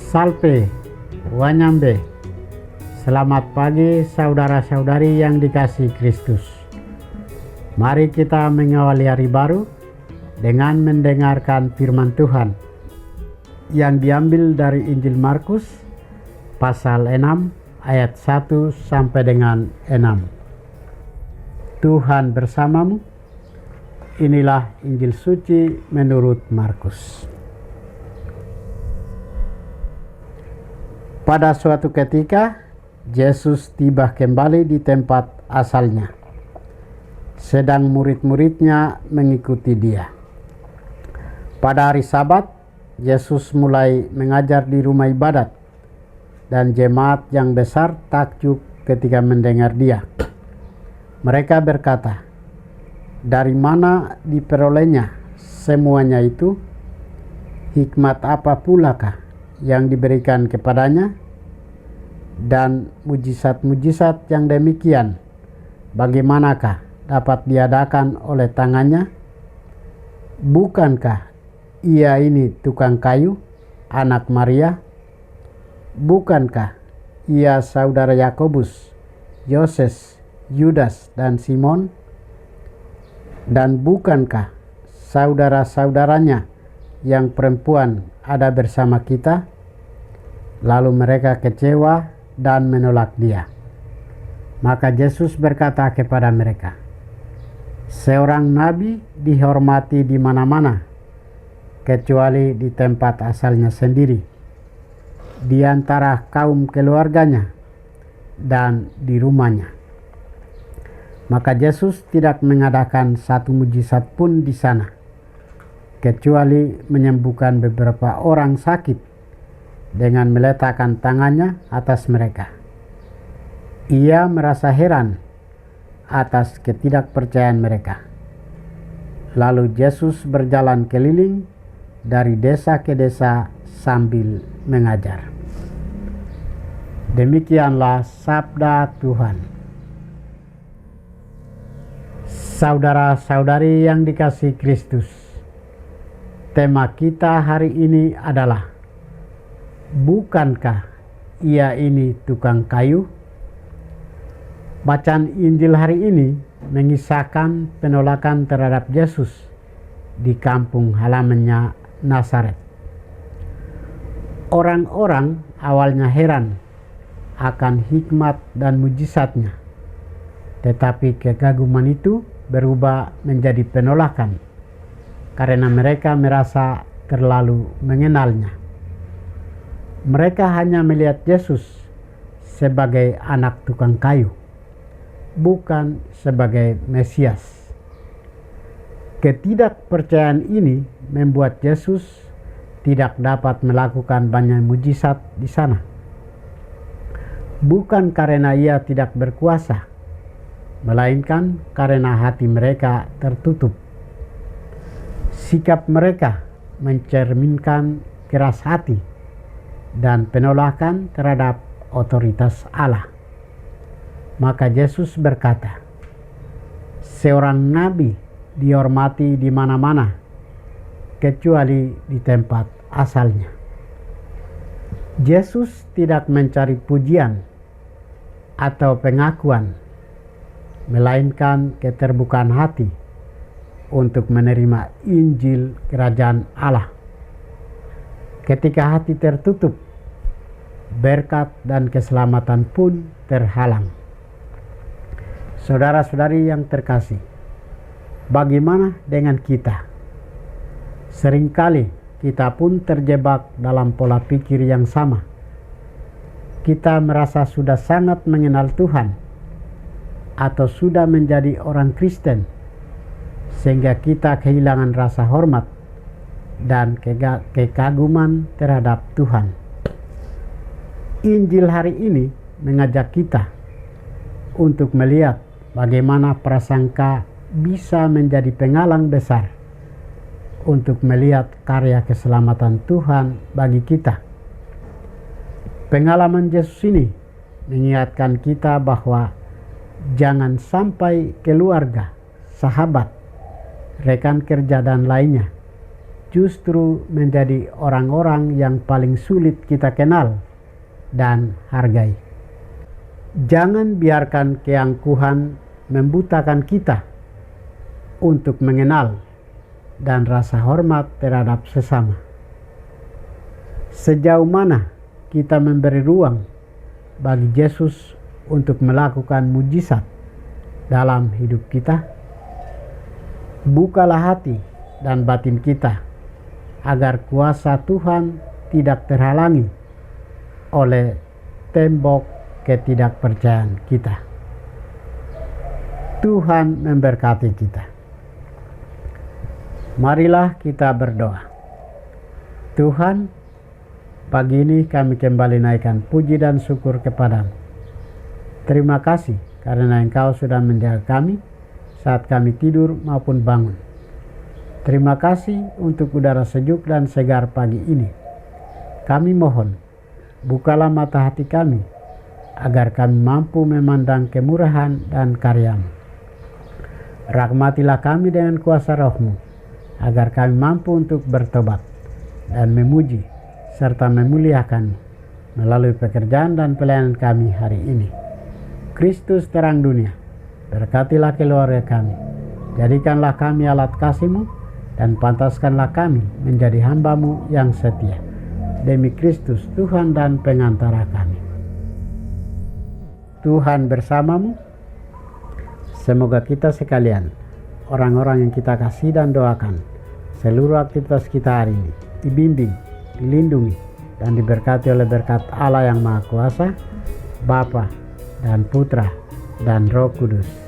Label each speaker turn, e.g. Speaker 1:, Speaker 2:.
Speaker 1: Salve, Wanyambe. Selamat pagi saudara-saudari yang dikasihi Kristus. Mari kita mengawali hari baru dengan mendengarkan firman Tuhan yang diambil dari Injil Markus pasal 6 ayat 1 sampai dengan 6. Tuhan bersamamu. Inilah Injil suci menurut Markus. Pada suatu ketika, Yesus tiba kembali di tempat asalnya, sedang murid-muridnya mengikuti dia. Pada hari Sabat, Yesus mulai mengajar di rumah ibadat, dan jemaat yang besar takjub ketika mendengar dia. Mereka berkata, "Dari mana diperolehnya semuanya itu? Hikmat apa pulakah yang diberikan kepadanya? Dan mujizat-mujizat yang demikian, bagaimanakah dapat diadakan oleh tangannya? Bukankah ia ini tukang kayu, anak Maria? Bukankah ia saudara Yakobus, Yoses, Yudas, dan Simon? Dan bukankah saudara-saudaranya yang perempuan ada bersama kita?" Lalu mereka kecewa dan menolak dia. Maka Yesus berkata kepada mereka, "Seorang nabi dihormati di mana-mana, kecuali di tempat asalnya sendiri, di antara kaum keluarganya, dan di rumahnya." Maka Yesus tidak mengadakan satu mujizat pun di sana, kecuali menyembuhkan beberapa orang sakit dengan meletakkan tangannya atas mereka. Ia merasa heran atas ketidakpercayaan mereka. Lalu Yesus berjalan keliling dari desa ke desa sambil mengajar. Demikianlah sabda Tuhan. Saudara-saudari yang dikasihi Kristus, tema kita hari ini adalah, bukankah ia ini tukang kayu? Bacaan Injil hari ini mengisahkan penolakan terhadap Yesus di kampung halamannya Nazaret. Orang-orang awalnya heran akan hikmat dan mujizatnya, tetapi kekaguman itu berubah menjadi penolakan karena mereka merasa terlalu mengenalnya. Mereka hanya melihat Yesus sebagai anak tukang kayu, bukan sebagai Mesias. Ketidakpercayaan ini membuat Yesus tidak dapat melakukan banyak mujizat di sana. Bukan karena ia tidak berkuasa, melainkan karena hati mereka tertutup. Sikap mereka mencerminkan keras hati dan penolakan terhadap otoritas Allah. Maka Yesus berkata, "Seorang nabi dihormati di mana-mana, kecuali di tempat asalnya." Yesus tidak mencari pujian atau pengakuan, melainkan keterbukaan hati untuk menerima Injil Kerajaan Allah. Ketika hati tertutup, berkat dan keselamatan pun terhalang. Saudara-saudari yang terkasih, bagaimana dengan kita? Seringkali kita pun terjebak dalam pola pikir yang sama. Kita merasa sudah sangat mengenal Tuhan atau sudah menjadi orang Kristen, sehingga kita kehilangan rasa hormat dan kekaguman terhadap Tuhan. Injil hari ini mengajak kita untuk melihat bagaimana prasangka bisa menjadi penghalang besar untuk melihat karya keselamatan Tuhan bagi kita. Pengalaman Yesus ini mengingatkan kita bahwa jangan sampai keluarga, sahabat, rekan kerja dan lainnya justru menjadi orang-orang yang paling sulit kita kenal dan hargai. Jangan biarkan keangkuhan membutakan kita untuk mengenal dan rasa hormat terhadap sesama. Sejauh mana kita memberi ruang bagi Yesus untuk melakukan mujizat dalam hidup kita? Bukalah hati dan batin kita agar kuasa Tuhan tidak terhalangi oleh tembok ketidakpercayaan kita. Tuhan memberkati kita. Marilah kita berdoa. Tuhan, pagi ini kami kembali naikkan puji dan syukur kepadamu. Terima kasih karena Engkau sudah menjaga kami saat kami tidur maupun bangun. Terima kasih untuk udara sejuk dan segar pagi ini. Kami mohon, bukalah mata hati kami agar kami mampu memandang kemurahan dan karya-Mu. Rahmatilah kami dengan kuasa Roh-Mu agar kami mampu untuk bertobat dan memuji serta memuliakan melalui pekerjaan dan pelayanan kami hari ini. Kristus terang dunia, berkatilah keluarga kami, jadikanlah kami alat kasih-Mu dan pantaskanlah kami menjadi hamba-Mu yang setia. Demi Kristus Tuhan dan pengantara kami. Tuhan bersamamu. Semoga kita sekalian, orang-orang yang kita kasih dan doakan, seluruh aktivitas kita hari ini dibimbing, dilindungi, dan diberkati oleh berkat Allah yang Maha Kuasa, Bapa dan Putra dan Roh Kudus.